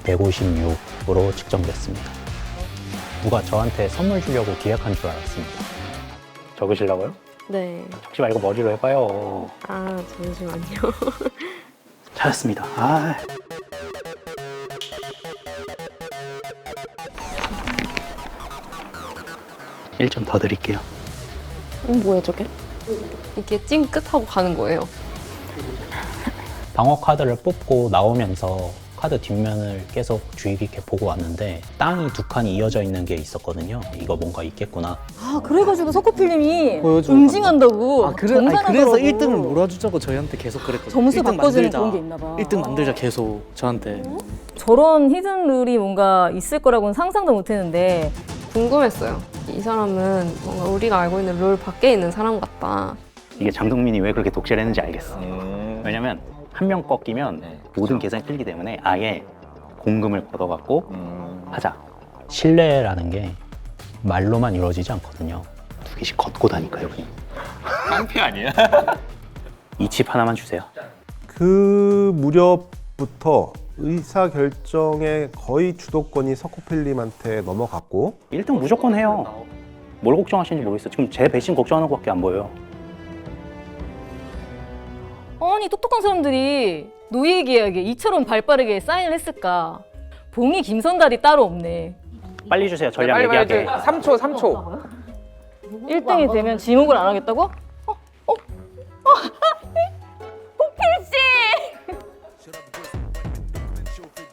156으로 측정됐습니다. 누가 저한테 선물 주려고 기획한 줄 알았습니다. 적으시려고요? 네. 적지 말고 머리로 해봐요. 아, 잠시만요. 찾았습니다. 아. (1점) 더 드릴게요. 뭐야, 저게? 이게 찡끗하고 가는 거예요. 방어 카드를 뽑고 나오면서 카드 뒷면을 계속 주의 깊게 보고 왔는데 땅이 두 칸이 이어져 있는 게 있었거든요. 이거 뭔가 있겠구나. 아 그래가지고 석고필님이 보여줘. 응징한다고 그래서 정산하더라고. 1등을 몰아주자고 저희한테 계속 그랬거든요. 점수 1등 바꿔주는 만들자. 그런 게 있나 봐. 1등 만들자 계속 저한테. 저런 히든 룰이 뭔가 있을 거라고는 상상도 못했는데 궁금했어요. 이 사람은 뭔가 우리가 알고 있는 룰 밖에 있는 사람 같다. 이게 장동민이 왜 그렇게 독재를 했는지 알겠어. 왜냐면 한 명 꺾이면 모든 계산이 틀리기 때문에 아예 공금을 걷어갖고 하자. 신뢰라는 게 말로만 이루어지지 않거든요. 두 개씩 걷고 다니까요. 깡패 아니야? 이 칩 하나만 주세요. 그 무렵부터 의사결정의 거의 주도권이 석호필님한테 넘어갔고 1등 무조건 해요. 뭘 걱정하시는지 모르겠어요. 지금 제 배신 걱정하는 것밖에 안 보여요. 아니 똑똑한 사람들이 노예 계약에 이처럼 발빠르게 사인을 했을까. 봉이 김선달이 따로 없네. 빨리 주세요. 전략 빨리 얘기하게. 3초 3초 1등이 되면 지목을 안 하겠다고?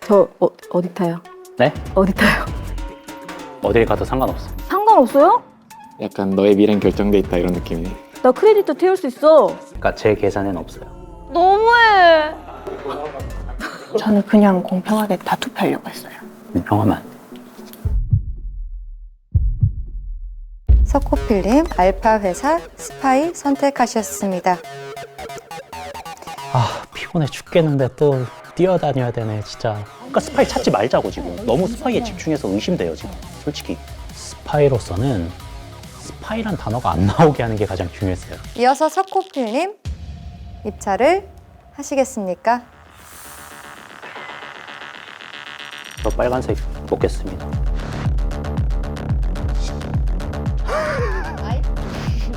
저 어디 타요? 네? 어디 타요? 어딜 가도 상관없어. 상관없어요? 약간 너의 미래는 결정돼 있다 이런 느낌이. 나 크레딧도 태울 수 있어. 그러니까 제 계산엔 없어요. 너무해. 저는 그냥 공평하게 다 투표하려고 했어요. 공평하면 안 돼. 석호필님 알파 회사 스파이 선택하셨습니다. 아 피곤해 죽겠는데 또 뛰어다녀야 되네 진짜. 그러니까 스파이 찾지 말자고 지금. 너무 스파이에 집중해서 의심돼요 지금. 솔직히 스파이로서는 스파이란 단어가 안 나오게 하는 게 가장 중요했어요. 이어서 석호필님 입찰을 하시겠습니까? 저 빨간색 먹겠습니다.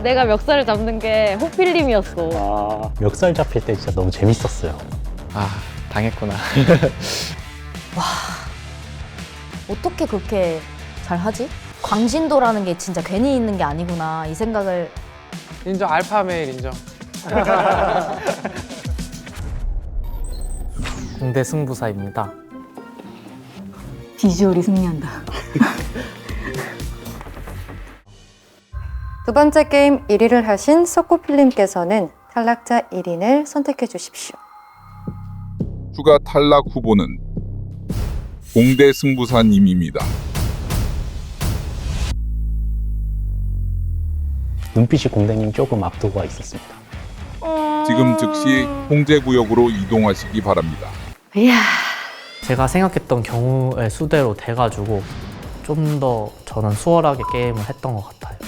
내가 멱살을 잡는 게 호필님이었어. 아 멱살 잡힐 때 진짜 너무 재밌었어요. 아 당했구나. 어떻게 그렇게 잘하지? 광진도라는 게 진짜 괜히 있는 게 아니구나 이 생각을. 인정. 알파 메일 인정. 공대 승부사입니다. 비주얼이 승리한다. 두 번째 게임 1위를 하신 석호필님께서는 탈락자 1인을 선택해 주십시오. 추가 탈락 후보는 공대 승부사님입니다. 눈빛이 공대님 조금 앞두고 있었습니다. 지금 즉시 통제구역으로 이동하시기 바랍니다. 제가 생각했던 경우의 수대로 돼가지고 좀 더 저는 수월하게 게임을 했던 것 같아요.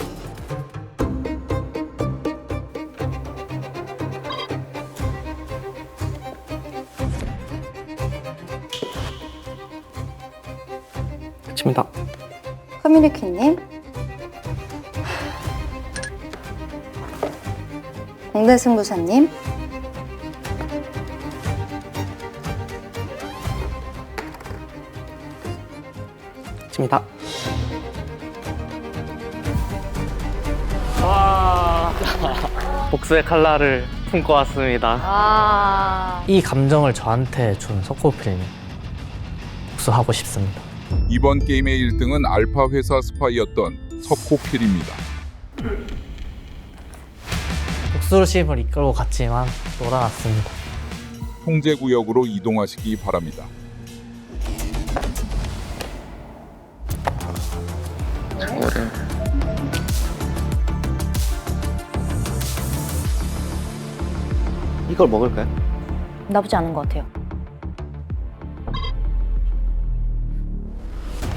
끝입니다. 커뮤니티님 공대 승부사님 끝입니다. 와, 복수의 칼날을 품고 왔습니다. 아. 이 감정을 저한테 준 석호필님 복수하고 싶습니다. 이번 게임의 1등은 알파 회사 스파이였던 석호필입니다. 복수심을 이끌고 갔지만 놀아났습니다. 통제구역으로 이동하시기 바랍니다. 이걸 먹을까요? 나쁘지 않은 것 같아요.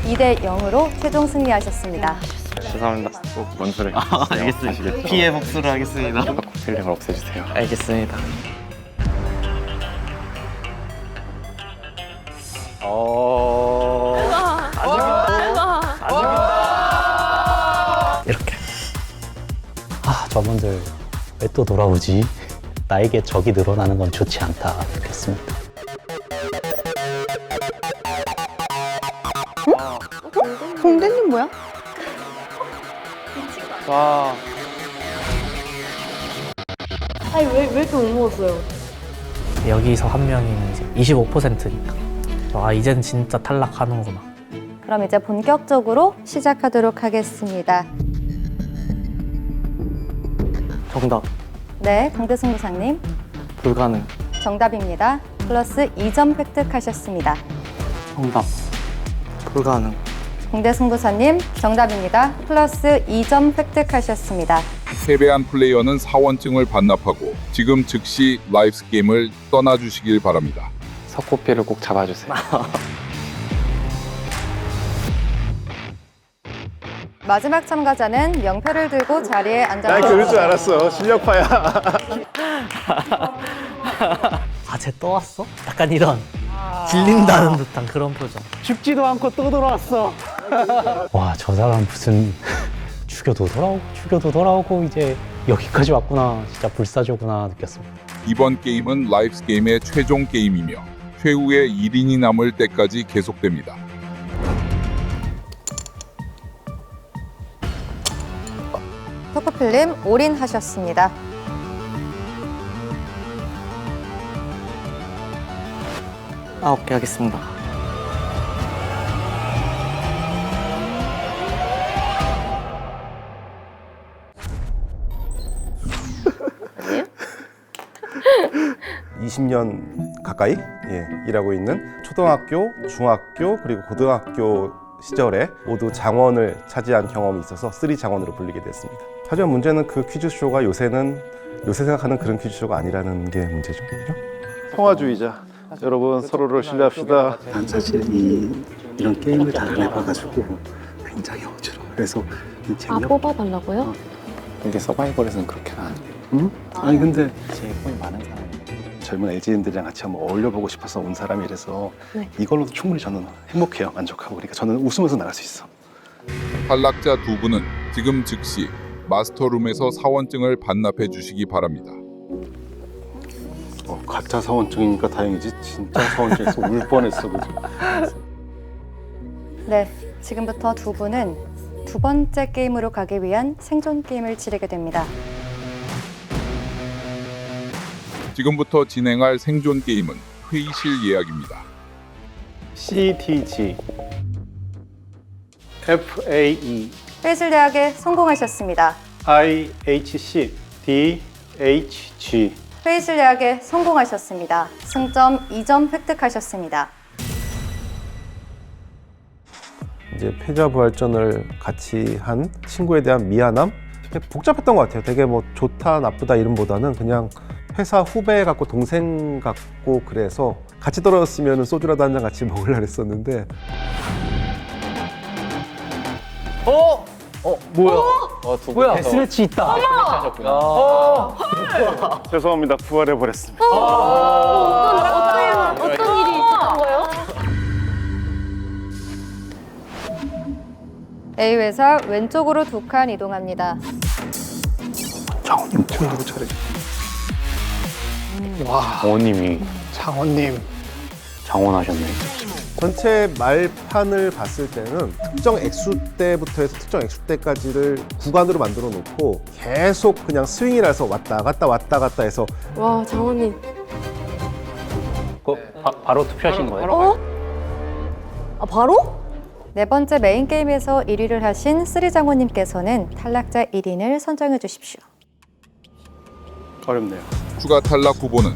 2대 0으로 최종 승리하셨습니다. 죄송합니다. 뭔 소리? 알겠습니다. 피해 복수를 하겠습니다. 필링을 없애주세요. 알겠습니다. 이렇게. 아, 저분들 왜 또 돌아오지? 나에게 적이 늘어나는 건 좋지 않다 느꼈습니다. 공대님 뭐야? 와. 아니 왜 이렇게 못 먹었어요? 여기서 한 명이면 이제 25%니까. 아, 이젠 진짜 탈락하는구나. 그럼 이제 본격적으로 시작하도록 하겠습니다. 정답. 네, 강대승부사님. 불가능. 정답입니다. 플러스 2점 획득하셨습니다. 정답. 불가능. 공대승부사님, 정답입니다. 플러스 2점 획득하셨습니다. 패배한 플레이어는 사원증을 반납하고 지금 즉시 라이프 게임을 떠나주시길 바랍니다. 석고피를 꼭 잡아주세요. 마지막 참가자는 명패를 들고 자리에 난 앉아주세요. 그럴 줄 알았어. 실력파야. 아, 쟤 또 왔어? 약간 이런 질린다는 듯한 그런 표정. 죽지도 않고 또 돌아왔어. 와, 저 사람 무슨 죽여도 돌아오고 이제 여기까지 왔구나. 진짜 불사조구나 느꼈습니다. 이번 게임은 라이프 게임의 최종 게임이며 최후의 1인이 남을 때까지 계속됩니다. 토크필름 올인하셨습니다. 오케이 하겠습니다. 아니에요? 20년 가까이 일하고 있는 초등학교, 중학교, 그리고 고등학교 시절에 모두 장원을 차지한 경험이 있어서 3장원으로 불리게 됐습니다. 하지만 문제는 그 퀴즈쇼가 요새 생각하는 그런 퀴즈쇼가 아니라는 게 문제죠. 그죠? 평화주의자. 여러분 서로를 신뢰합시다. 난 사실 이런 게임을 잘 안 해봐가지고 굉장히 어지러워. 그래서 아 뽑아달라고요? 이게 서바이벌에서는 그렇게는 안 돼요. 응? 아니 근데 제일 꿈이 많은 사람이 젊은 LG인들이랑 같이 한번 어울려보고 싶어서 온 사람이라서 네. 이걸로도 충분히 저는 행복해요. 만족하고. 그러니까 저는 웃으면서 나갈 수 있어. 탈락자 두 분은 지금 즉시 마스터룸에서 사원증을 반납해 주시기 바랍니다. 가짜 사원증이니까 다행이지. 진짜 사원증에서 울 뻔했어. 그죠? 네, 지금부터 두 분은 두 번째 게임으로 가기 위한 생존 게임을 치르게 됩니다. 지금부터 진행할 생존 게임은 회의실 예약입니다. CTG FAE 회의실 대학에 성공하셨습니다. IHC DHG 회의실 대학에 성공하셨습니다. 승점 2점 획득하셨습니다. 이제 패자부활전을 같이 한 친구에 대한 미안함? 되게 복잡했던 것 같아요. 되게 뭐 좋다 나쁘다 이름보다는 그냥 회사 후배 같고 동생 같고 그래서 같이 떨어졌으면 소주라도 한 잔 같이 먹으려고 했었는데 뭐야? 데스매치 있다. 죄송합니다. 부활해버렸습니다. 어떤 일이 있었던 거예요? A 회사 왼쪽으로 두 칸 이동합니다. 장원님 누구 차례? 장원님이 장원하셨네. 전체 말판을 봤을 때는 특정 액수대부터 해서 특정 액수대까지를 구간으로 만들어 놓고 계속 그냥 스윙이라서 왔다 갔다 해서 와 장원님. 바로 투표하신 거예요? 아, 바로? 네 번째 메인 게임에서 1위를 하신 쓰리장호님께서는 탈락자 1인을 선정해 주십시오. 어렵네요. 추가 탈락 후보는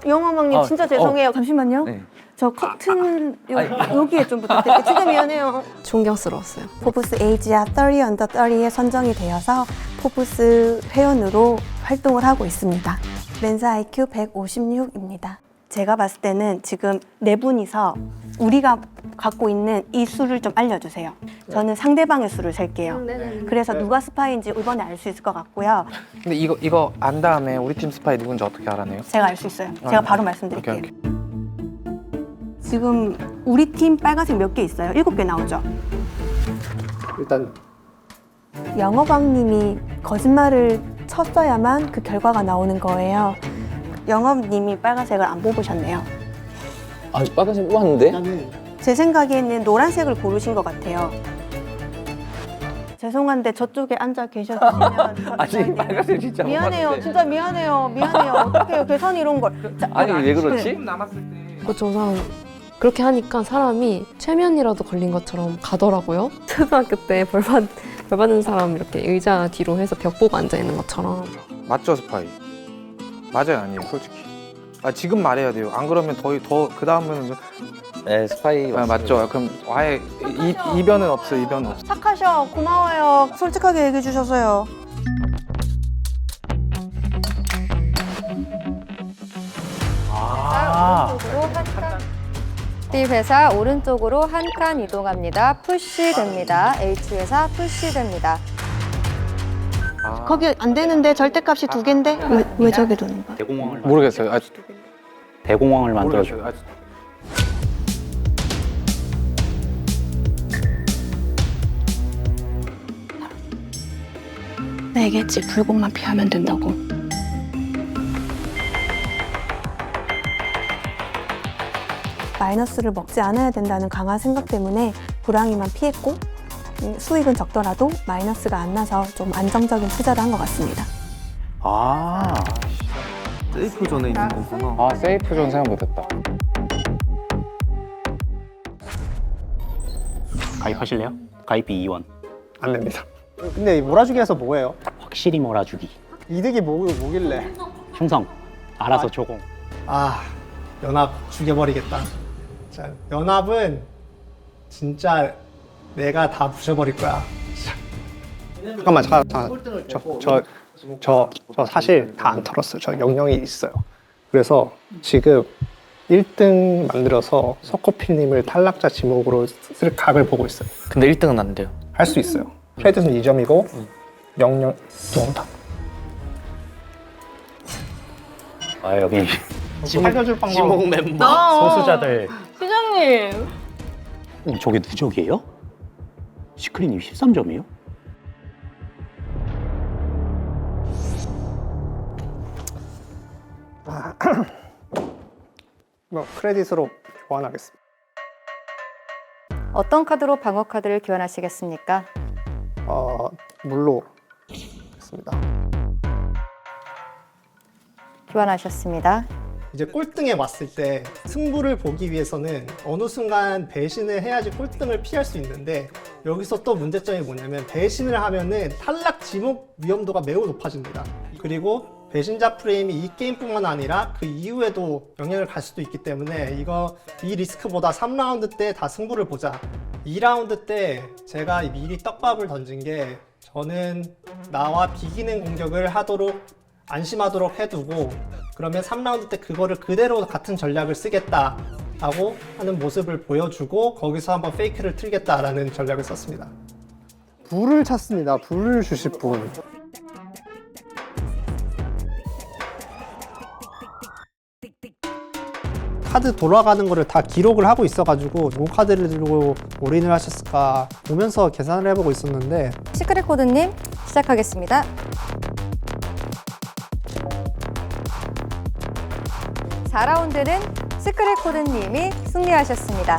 영화망님 진짜 죄송해요. 잠시만요. 네. 저 커튼 여기에 좀 부탁드릴게요. 진짜 미안해요. 존경스러웠어요. 포브스 에이지아 30 언더 30에 선정이 되어서 포브스 회원으로 활동을 하고 있습니다. 멘사 IQ 156입니다. 제가 봤을 때는 지금 네 분이서 우리가 갖고 있는 이 수를 좀 알려주세요. 저는 상대방의 수를 셀게요. 그래서 누가 스파이인지 이번에 알 수 있을 것 같고요. 근데 이거 안 다음에 우리 팀 스파이 누군지 어떻게 알아내요? 제가 알 수 있어요. 제가 바로 말씀드릴게요. 지금 우리 팀 빨간색 몇 개 있어요? 7개 나오죠? 일단 영업왕님이 거짓말을 쳤어야만 그 결과가 나오는 거예요. 영업님이 빨간색을 안 뽑으셨네요. 아, 빨간색 뽑았는데? 제 생각에는 노란색을 고르신 것 같아요. 죄송한데 저쪽에 앉아 계셨으면 아니, 빨간색 진짜 미안해요. 뽑았는데. 진짜 미안해요. 어떡해요. 계산이 이런 걸. 자, 아니, 왜 그렇지? 저 사람 그렇게 하니까 사람이 최면이라도 걸린 것처럼 가더라고요. 초등학교 때 벌 받은 사람 이렇게 의자 뒤로 해서 벽 보고 앉아 있는 것처럼. 맞죠 스파이? 맞아요 아니에요 솔직히. 아 지금 말해야 돼요. 안 그러면 더 그 다음은 네, 스파이 맞죠. 그럼 아예 이변은 없어요. 이변은 없어. 착하셔. 고마워요. 솔직하게 얘기해 주셔서요. B 회사 오른쪽으로 한 칸 이동합니다. 푸시 됩니다. H 회사 푸시 됩니다. 거기 안 되는데 절대값이 2개인데 왜 저기 두는 거야? 대공황을 모르겠어요. 아직 대공황을 만들어줘. 모르겠어요. 아직. 내겠지. 불공만 피하면 된다고. 마이너스를 먹지 않아야 된다는 강한 생각 때문에 불황이만 피했고 수익은 적더라도 마이너스가 안 나서 좀 안정적인 투자를 한 것 같습니다. 아, 세이프 존에 있는 거구나. 아 세이프 존 생각 못했다. 가입하실래요? 가입비 2원. 안 됩니다. 근데 이 몰아주기에서 뭐예요? 확실히 몰아주기. 이득이 뭐길래? 충성. 알아서 조공. 아, 연합 죽여버리겠다. 자, 연합은 진짜 내가 다 부셔버릴 거야. 잠깐만. 저 사실 다 안 털었어요. 저 영영이 있어요. 그래서 지금 1등 만들어서 석호필님을 탈락자 지목으로 쓸 각을 보고 있어요. 근데 1등은 안 돼요. 할 수 있어요. 트레이드는 2점이고 영영 들어온다. 아, 여기 살려줄 방법. 멤버 소수자들. 시장님. 저게 누적이에요? 시크릿님 13점이에요? 크레딧으로 교환하겠습니다. 어떤 카드로 방어 카드를 교환하시겠습니까? 물로 했습니다. 교환하셨습니다. 이제 꼴등에 왔을 때 승부를 보기 위해서는 어느 순간 배신을 해야지 꼴등을 피할 수 있는데 여기서 또 문제점이 뭐냐면 배신을 하면은 탈락 지목 위험도가 매우 높아집니다. 그리고 배신자 프레임이 이 게임뿐만 아니라 그 이후에도 영향을 갈 수도 있기 때문에 이 리스크보다 3라운드 때 다 승부를 보자. 2라운드 때 제가 미리 떡밥을 던진 게 저는 나와 비기는 공격을 하도록 안심하도록 해두고 그러면 3라운드 때 그거를 그대로 같은 전략을 쓰겠다라고 하는 모습을 보여주고 거기서 한번 페이크를 틀겠다라는 전략을 썼습니다. 불을 찾습니다. 불을 주실 분. 카드 돌아가는 거를 다 기록을 하고 있어가지고 누구 카드를 들고 올인을 하셨을까 보면서 계산을 해보고 있었는데 시크릿 코드님 시작하겠습니다. 4라운드는 시크릿 코드님이 승리하셨습니다.